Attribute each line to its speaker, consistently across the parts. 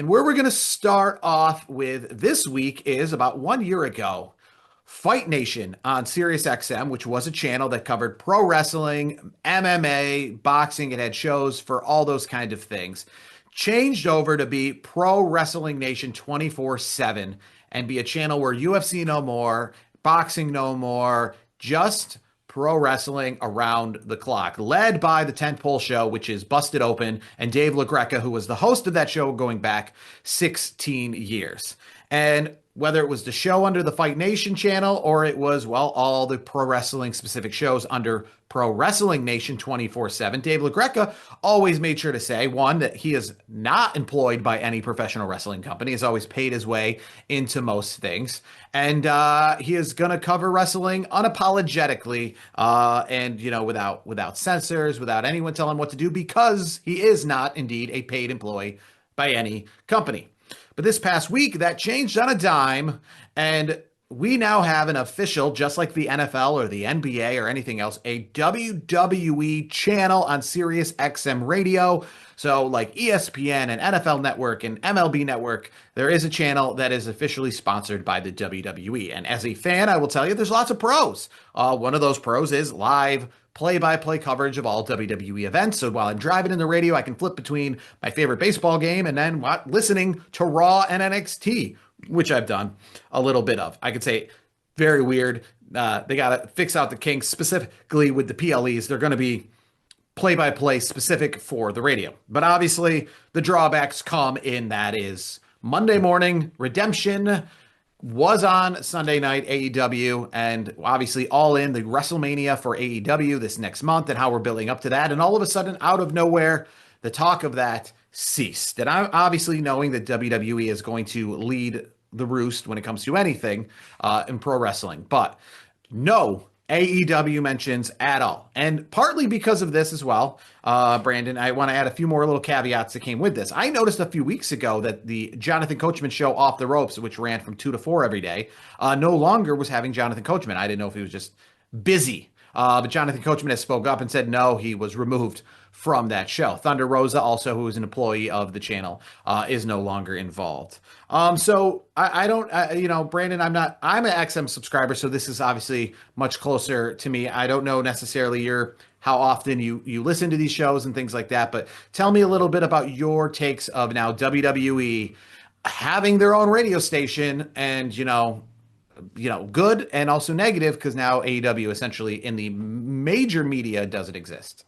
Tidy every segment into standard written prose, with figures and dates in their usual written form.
Speaker 1: And where we're going to start off with this week is about 1 year ago. Fight Nation on Sirius XM, which was a channel that covered pro wrestling, MMA, boxing. It had shows for all those kind of things. Changed over to be Pro Wrestling Nation 24/7 and be a channel where UFC no more, boxing no more, just pro wrestling around the clock, led by the Tentpole Show, which is Busted Open, and Dave LaGreca, who was the host of that show going back 16 years. And whether it was the show under the Fight Nation channel or it was, well, all the pro wrestling specific shows under Pro Wrestling Nation 24/7, Dave LaGreca always made sure to say, one, that he is not employed by any professional wrestling company. He's always paid his way into most things. And he is going to cover wrestling unapologetically and, without censors, without anyone telling him what to do, because he is not indeed a paid employee by any company. But this past week, that changed on a dime, and we now have an official, just like the NFL or the NBA or anything else, a WWE channel on Sirius XM Radio. So like ESPN and NFL Network and MLB Network, there is a channel that is officially sponsored by the WWE. And as a fan, I will tell you, there's lots of pros. One of those pros is live play-by-play coverage of all WWE events. So while I'm driving in the radio, I can flip between my favorite baseball game and then listening to Raw and NXT, which I've done a little bit of. I could say very weird. They got to fix out the kinks, specifically with the PLEs. They're going to be play-by-play specific for the radio. But obviously, the drawbacks come in that is Monday morning, Redemption was on Sunday night, AEW, and obviously All In, the WrestleMania for AEW this next month and how we're building up to that. And all of a sudden, out of nowhere, the talk of that ceased. And I'm obviously knowing that WWE is going to lead the roost when it comes to anything in pro wrestling, but no AEW mentions at all. And partly because of this as well, Brandon, I want to add a few more little caveats that came with this. I noticed a few weeks ago that the Jonathan Coachman show Off the Ropes, which ran from 2 to 4 every day, no longer was having Jonathan Coachman. I didn't know if he was just busy. But Jonathan Coachman has spoke up and said no, he was removed from that show. Thunder Rosa, also, who is an employee of the channel, is no longer involved. So I don't, Brandon, I'm an XM subscriber, so this is obviously much closer to me. I don't know necessarily how often you listen to these shows and things like that, but tell me a little bit about your takes of now WWE having their own radio station and, good and also negative, because now AEW essentially in the major media doesn't exist.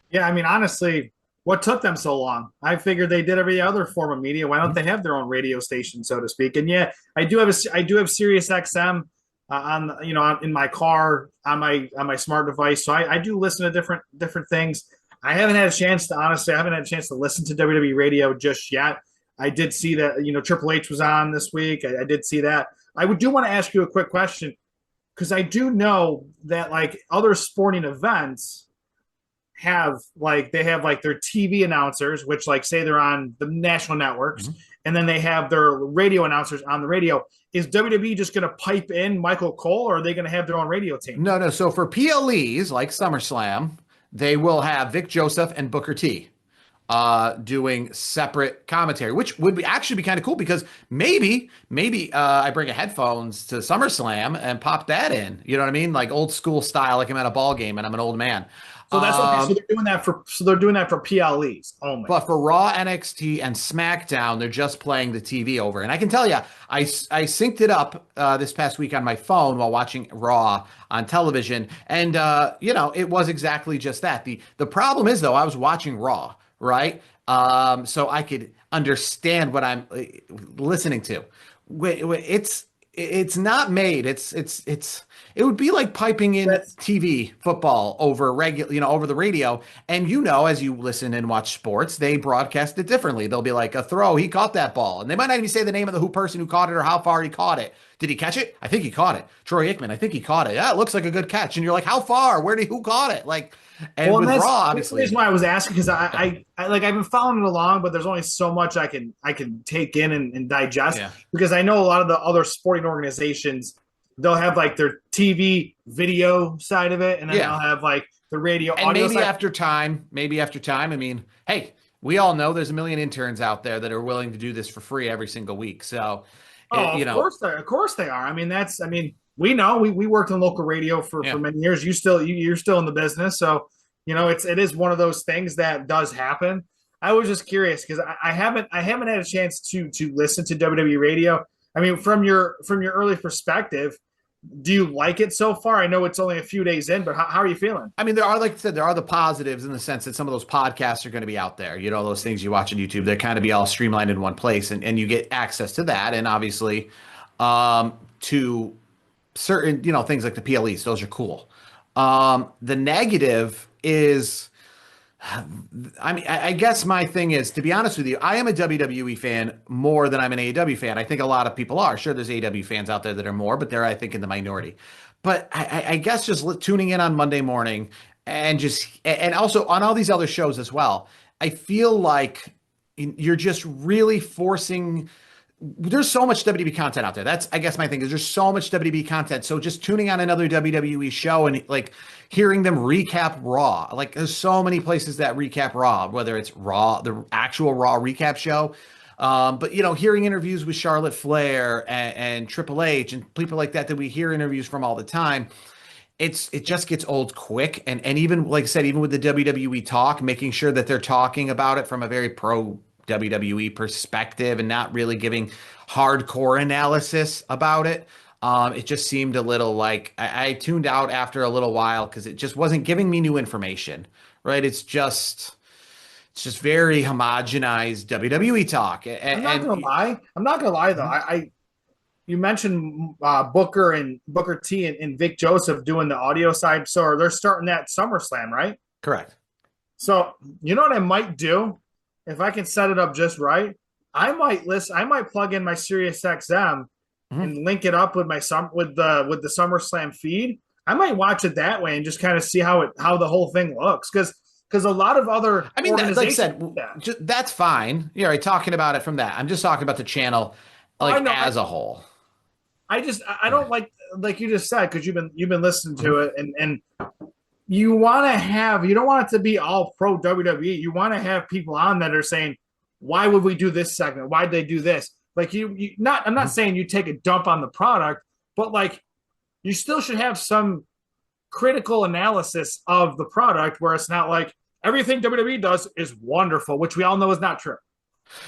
Speaker 2: Yeah, I mean, honestly, what took them so long? I figured they did every other form of media. Why don't they have their own radio station, so to speak? And yeah, I do have Sirius XM in my car on my smart device, so I do listen to different things. I haven't had a chance to listen to WWE Radio just yet. I did see that Triple H was on this week. I did see that. I do want to ask you a quick question, because I do know that like other sporting events have their TV announcers, which like say they're on the national networks, and then they have their radio announcers on the radio. Is WWE just going to pipe in Michael Cole, or are they going to have their own radio team?
Speaker 1: No. So for PLEs like SummerSlam, they will have Vic Joseph and Booker T doing separate commentary, which would actually be kind of cool, because maybe I bring a headphones to SummerSlam and pop that in. You know what I mean? Like old school style, like I'm at a ball game and I'm an old man.
Speaker 2: So that's okay. So they're doing that for PLEs only.
Speaker 1: But for Raw, NXT, and SmackDown, they're just playing the TV over. And I can tell you, I synced it up this past week on my phone while watching Raw on television, and it was exactly just that. The problem is, though, I was watching Raw, right? So I could understand what I'm listening to. It's not made. It would be like piping in TV football over over the radio. And as you listen and watch sports, they broadcast it differently. They'll be like a throw. He caught that ball, and they might not even say the name of the person who caught it or how far he caught it. Did he catch it? I think he caught it. Troy Aikman, I think he caught it. Yeah, it looks like a good catch. And you're like, how far? Who caught it? Like, and with Raw, obviously.
Speaker 2: That's the reason why I was asking, because I've been following it along, but there's only so much I can take in and digest, because I know a lot of the other sporting organizations, they'll have like their TV video side of it, and then they'll have like the radio
Speaker 1: and
Speaker 2: audio
Speaker 1: maybe
Speaker 2: side.
Speaker 1: after time. I mean, hey, we all know there's a million interns out there that are willing to do this for free every single week. So,
Speaker 2: Oh,
Speaker 1: you
Speaker 2: of
Speaker 1: know,
Speaker 2: course of course they are. I mean, we know we worked in local radio for
Speaker 1: yeah.
Speaker 2: many years. You're still in the business, so it is one of those things that does happen. I was just curious because I haven't had a chance to listen to WWE radio. I mean, from your early perspective, do you like it so far? I know it's only a few days in, but how are you feeling?
Speaker 1: I mean, there are, like I said, there are the positives in the sense that some of those podcasts are going to be out there. You know, those things you watch on YouTube, they're kind of be all streamlined in one place, and you get access to that. And obviously, to certain, things like the PLEs, those are cool. The negative is, I mean, I guess my thing is, to be honest with you, I am a WWE fan more than I'm an AEW fan. I think a lot of people are. Sure, there's AEW fans out there that are more, but they're, I think, in the minority. But I guess just tuning in on Monday morning and also on all these other shows as well, I feel like you're just really forcing. There's so much WWE content out there. That's, I guess, my thing is there's so much WWE content. So just tuning on another WWE show and like hearing them recap Raw, like there's so many places that recap Raw, whether it's Raw, the actual Raw recap show. But hearing interviews with Charlotte Flair and Triple H and people like that we hear interviews from all the time, it just gets old quick. And even like I said, even with the WWE talk, making sure that they're talking about it from a very pro WWE perspective and not really giving hardcore analysis about it. It just seemed a little like I tuned out after a little while because it just wasn't giving me new information, right? It's just very homogenized WWE talk.
Speaker 2: I'm not gonna lie though. You mentioned Booker T and Vic Joseph doing the audio side, so they're starting that SummerSlam, right?
Speaker 1: Correct.
Speaker 2: So you know what I might do if I can set it up just right. I might plug in my Sirius XM and link it up with with the SummerSlam feed. I might watch it that way and just kind of see how the whole thing looks because a lot of other
Speaker 1: I mean, like I said,
Speaker 2: organizations.
Speaker 1: that's fine. You're right, talking about it from that. I'm just talking about the channel, like as a whole.
Speaker 2: I don't like you just said because you've been listening to it and you don't want it to be all pro WWE. You want to have people on that are saying, why would we do this segment? Why'd they do this? Like I'm not saying you take a dump on the product, but like you still should have some critical analysis of the product where it's not like everything WWE does is wonderful, which we all know is not true.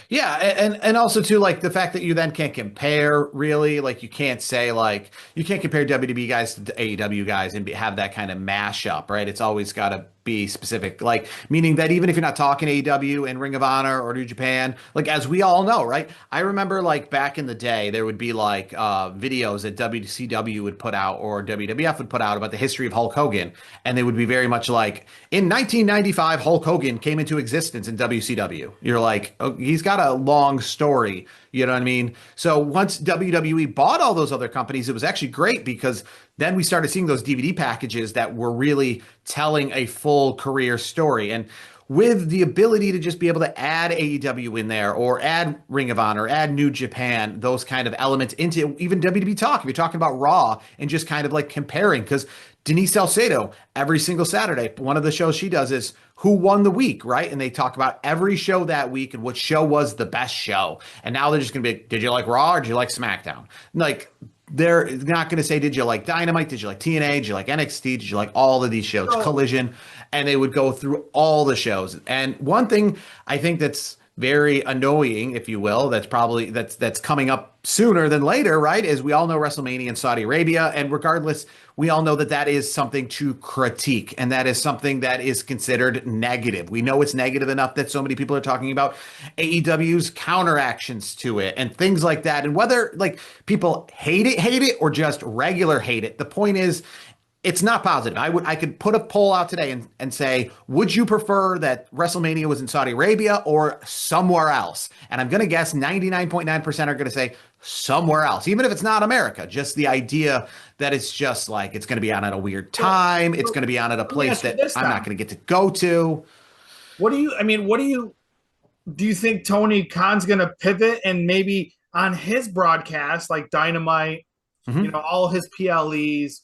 Speaker 1: Yeah, and also too, like the fact that you then can't compare really, like you can't say like you can't compare WWE guys to AEW guys and have that kind of mashup, right? It's always got to be specific, like meaning that even if you're not talking AEW and Ring of Honor or New Japan, like as we all know, right? I remember like back in the day, there would be like videos that WCW would put out or WWF would put out about the history of Hulk Hogan, and they would be very much like in 1995, Hulk Hogan came into existence in WCW. You're like, oh, he's got a long story. You know what I mean? So once WWE bought all those other companies, it was actually great because then we started seeing those DVD packages that were really telling a full career story. And with the ability to just be able to add AEW in there or add Ring of Honor, add New Japan, those kind of elements into even WWE talk, if you're talking about Raw and just kind of like comparing, because Denise Salcedo, every single Saturday, one of the shows she does is who won the week, right? And they talk about every show that week and what show was the best show. And now they're just going to be, did you like Raw or did you like SmackDown? Like, they're not going to say, did you like Dynamite? Did you like TNA? Did you like NXT? Did you like all of these shows? Collision. And they would go through all the shows. And one thing I think that's very annoying, if you will, that's coming up sooner than later, right? Is we all know WrestleMania in Saudi Arabia. And regardless, we all know that is something to critique. And that is something that is considered negative. We know it's negative enough that so many people are talking about AEW's counteractions to it and things like that. And whether like people hate it or just regular hate it, the point is, it's not positive. I could put a poll out today and say, would you prefer that WrestleMania was in Saudi Arabia or somewhere else? And I'm going to guess 99.9% are going to say somewhere else, even if it's not America. Just the idea that it's just like it's going to be on at a weird time. It's going to be on at a place that I'm not going to get to go to.
Speaker 2: Do you think Tony Khan's going to pivot and maybe on his broadcast, like Dynamite, all his PLEs,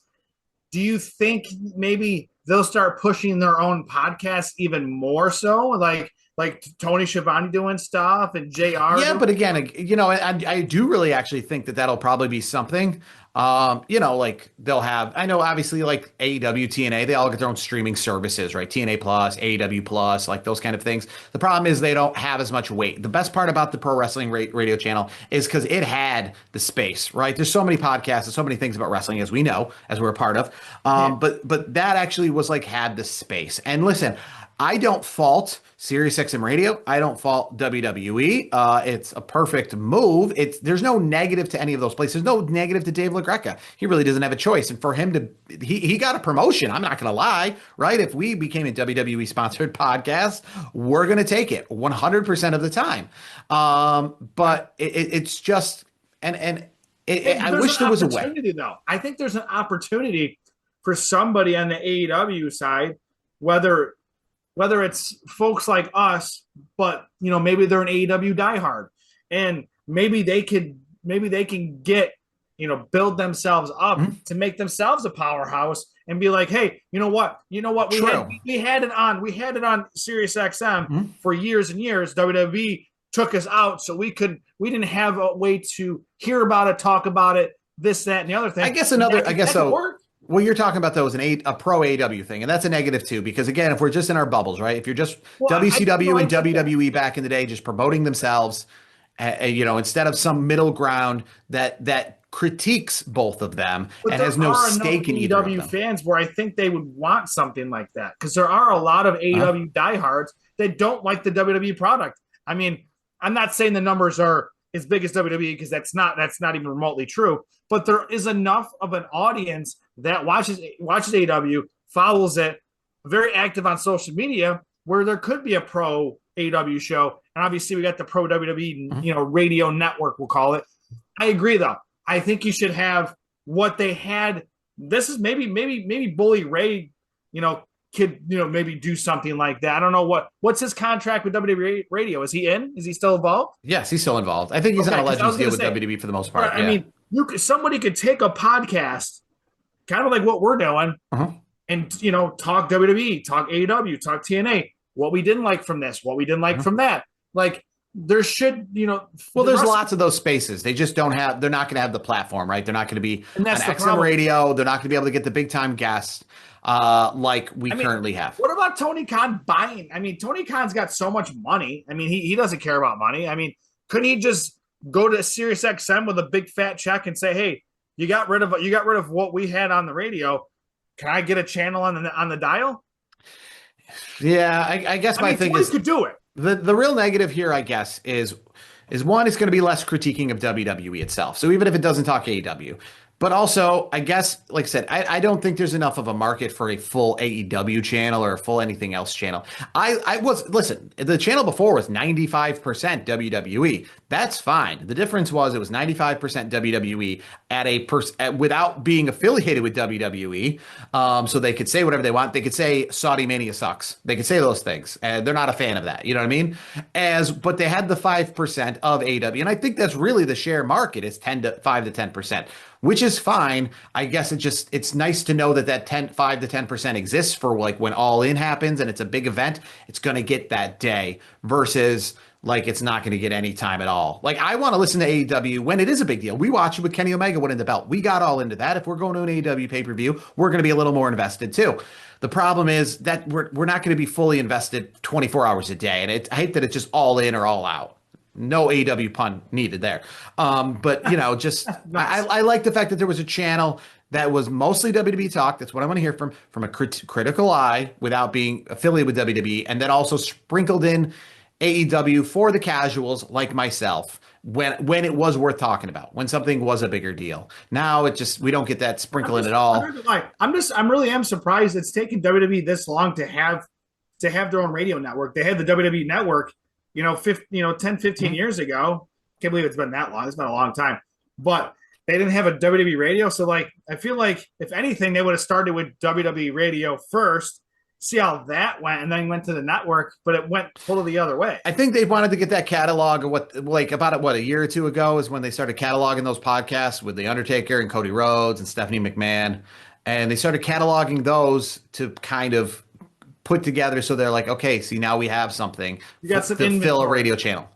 Speaker 2: do you think maybe they'll start pushing their own podcasts even more so? Like like Tony Schiavone doing stuff and JR.
Speaker 1: Yeah, but again, I do really actually think that that'll probably be something. Like they'll have, I know obviously like AEW, TNA, they all get their own streaming services, right? TNA Plus, AEW Plus, like those kind of things. The problem is they don't have as much weight. The best part about the Pro Wrestling Radio channel is because it had the space, right? There's so many podcasts and so many things about wrestling, as we know, as we're a part of. But that actually was like had the space. And listen, I don't fault SiriusXM Radio. I don't fault WWE. It's a perfect move. There's no negative to any of those places. There's no negative to Dave LaGreca. He really doesn't have a choice. And for him he got a promotion. I'm not going to lie, right? If we became a WWE sponsored podcast, we're going to take it 100% of the time. But it's just, I wish there was a way.
Speaker 2: Though. I think there's an opportunity for somebody on the AEW side, whether it's folks like us, but maybe they're an AEW diehard, and maybe they can get build themselves up to make themselves a powerhouse and be like, hey, you know what, we had it on Sirius XM for years and years. WWE took us out, so we didn't have a way to hear about it, talk about it, this, that, and the other thing.
Speaker 1: I guess what you're talking about, though, is a pro AEW thing, and that's a negative, too, because, again, if we're just in our bubbles, right, if you're just WCW and WWE back in the day just promoting themselves, instead of some middle ground that critiques both of them and has no stake in either of them.
Speaker 2: AEW fans where I think they would want something like that, because there are a lot of AEW diehards that don't like the WWE product. I mean, I'm not saying the numbers are as big as WWE, because that's not even remotely true, but there is enough of an audience that watches AEW, follows it, very active on social media, where there could be a pro AEW show. And obviously we got the pro WWE, radio network, we'll call it. I agree, though. I think you should have what they had. This is maybe Bully Ray, could maybe do something like that. I don't know what's his contract with WWE Radio. Is he in? Is he still involved?
Speaker 1: Yes, he's still involved. I think he's on a Legends deal with WWE for the most part.
Speaker 2: I mean, somebody could take a podcast, kind of like what we're doing, and talk WWE, talk AEW, talk TNA. What we didn't like from this, what we didn't like from that. Like there should,
Speaker 1: there's lots of those spaces. They just don't have. They're not going to have the platform, right? They're not going to be on XM Radio. They're not going to be able to get the big time guests like we currently have.
Speaker 2: What about Tony Khan buying? I mean, Tony Khan's got so much money. I mean, he doesn't care about money. I mean, couldn't he just go to Sirius XM with a big fat check and say, "Hey, you got rid of what we had on the radio. Can I get a channel on the dial?"
Speaker 1: Yeah, I guess my thing is
Speaker 2: could do it.
Speaker 1: The real negative here, I guess, is one, it's going to be less critiquing of WWE itself. So even if it doesn't talk AEW. But also, I guess, like I said, I don't think there's enough of a market for a full AEW channel or a full anything else channel. Listen, the channel before was 95% WWE. That's fine. The difference was it was 95% WWE without being affiliated with WWE. So they could say whatever they want. They could say Saudi Mania sucks. They could say those things. And they're not a fan of that. You know what I mean? But they had the 5% of AEW. And I think that's really the share market is 5 to 10%. Which is fine. I guess it's nice to know that 5 to 10% exists for like when All In happens and it's a big event, it's going to get that day versus like it's not going to get any time at all. Like I want to listen to AEW when it is a big deal. We watch it with Kenny Omega winning the belt. We got all into that. If we're going to an AEW pay-per-view, we're going to be a little more invested too. The problem is that we're not going to be fully invested 24 hours a day. And I hate that it's just all in or all out. No AEW pun needed there. But, just nice. I like the fact that there was a channel that was mostly WWE talk. That's what I want to hear from a critical eye without being affiliated with WWE. And then also sprinkled in AEW for the casuals like myself when it was worth talking about, when something was a bigger deal. Now we don't get that sprinkle in at all.
Speaker 2: I'm really surprised it's taken WWE this long to have their own radio network. They had the WWE network 10, 15 years ago. Can't believe it's been that long. It's been a long time. But they didn't have a WWE radio. So, I feel like, if anything, they would have started with WWE radio first, see how that went, and then went to the network. But it went totally the other way.
Speaker 1: I think they wanted to get that catalog of a year or two ago is when they started cataloging those podcasts with The Undertaker and Cody Rhodes and Stephanie McMahon. And they started cataloging those to kind of put together so they're like, okay, see, now we have something
Speaker 2: You got some
Speaker 1: to fill a
Speaker 2: inventory.
Speaker 1: radio channel.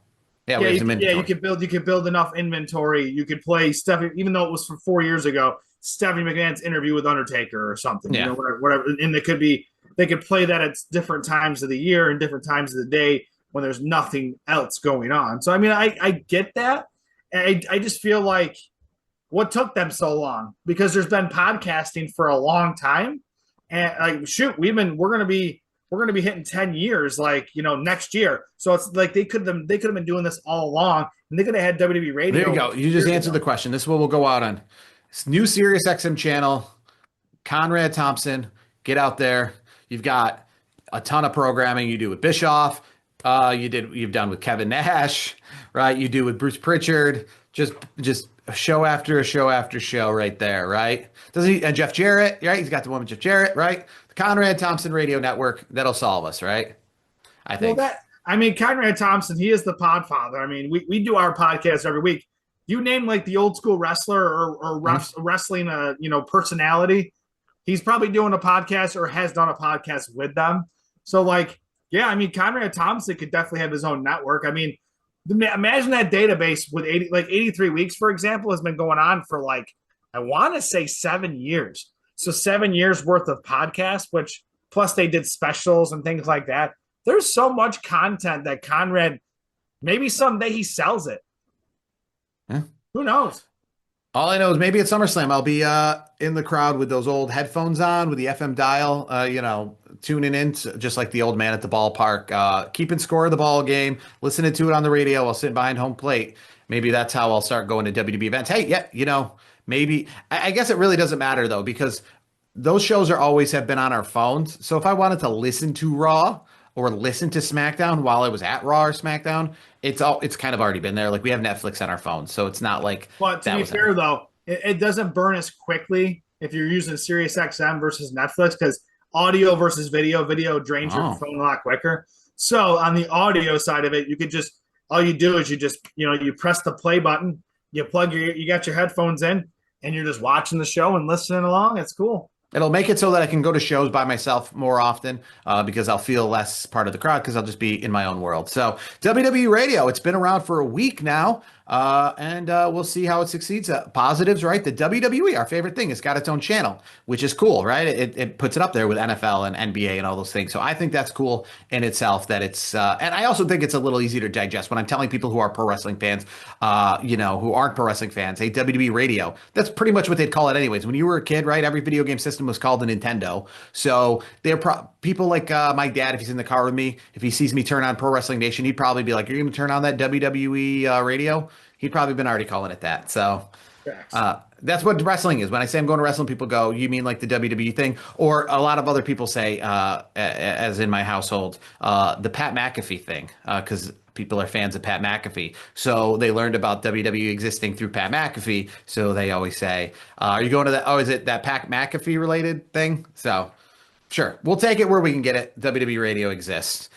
Speaker 1: Yeah, we
Speaker 2: Yeah,
Speaker 1: have some
Speaker 2: you
Speaker 1: inventory.
Speaker 2: could build enough inventory. You could play Stephanie, even though it was from 4 years ago, Stephanie McMahon's interview with Undertaker or something. You
Speaker 1: Yeah.
Speaker 2: know, whatever. And they could play that at different times of the year and different times of the day when there's nothing else going on. So I mean, I get that. I just feel like what took them so long, because there's been podcasting for a long time, and like shoot, we're gonna be hitting 10 years, like, next year. So it's like they could have been doing this all along, and they could have had WWE Radio.
Speaker 1: There you go. You just answered the question. This is what we'll go out on. This new Sirius XM channel, Conrad Thompson, get out there. You've got a ton of programming. You do with Bischoff. You've done with Kevin Nash, right? You do with Bruce Pritchard. Just a show after show after show right there, right? Doesn't he? And Jeff Jarrett, right? He's got the woman Jeff Jarrett, right? The Conrad Thompson Radio Network. That'll solve us, right? I think.
Speaker 2: Well, Conrad Thompson, he is the podfather. I mean, we do our podcast every week. You name like the old school wrestler or wrestling, personality, he's probably doing a podcast or has done a podcast with them. So like, yeah, I mean, Conrad Thompson could definitely have his own network. I mean, imagine that database with 83 weeks, for example, has been going on for like, I want to say 7 years. So 7 years worth of podcasts, which plus they did specials and things like that. There's so much content that Conrad, maybe someday he sells it.
Speaker 1: Yeah.
Speaker 2: Who knows?
Speaker 1: All I know is maybe at SummerSlam I'll be in the crowd with those old headphones on with the FM dial, tuning in just like the old man at the ballpark, keeping score of the ball game, listening to it on the radio while sitting behind home plate. Maybe that's how I'll start going to WWE events. Hey, yeah, maybe. I guess it really doesn't matter though, because those shows have been on our phones. So if I wanted to listen to Raw or listen to SmackDown while I was at Raw or SmackDown, it's kind of already been there. Like we have Netflix on our phones, so it's not like.
Speaker 2: But to be fair, though, it doesn't burn as quickly if you're using Sirius XM versus Netflix, because audio versus video drains your phone a lot quicker. So on the audio side of it, you could just all you do is you press the play button, you got your headphones in, and you're just watching the show and listening along. It's cool.
Speaker 1: It'll make it so that I can go to shows by myself more often because I'll feel less part of the crowd because I'll just be in my own world. So WWE Radio, it's been around for a week now, and we'll see how it succeeds. Positives, right? The WWE, our favorite thing, has got its own channel, which is cool, right? It puts it up there with NFL and NBA and all those things. So I think that's cool in itself that it's and I also think it's a little easier to digest when I'm telling people who are pro wrestling fans, who aren't pro wrestling fans, hey, WWE Radio, that's pretty much what they'd call it anyways. When you were a kid, right? Every video game system was called a Nintendo. So they're people like my dad, if he's in the car with me, if he sees me turn on Pro Wrestling Nation, he'd probably be like, "You're going to turn on that WWE radio?" He'd probably been already calling it that. So that's what wrestling is. When I say I'm going to wrestling, people go, "You mean like the WWE thing?" Or a lot of other people say, as in my household, the Pat McAfee thing, because people are fans of Pat McAfee. So they learned about WWE existing through Pat McAfee. So they always say, are you going to that? Oh, is it that Pat McAfee related thing? So sure, we'll take it where we can get it. WWE Radio exists.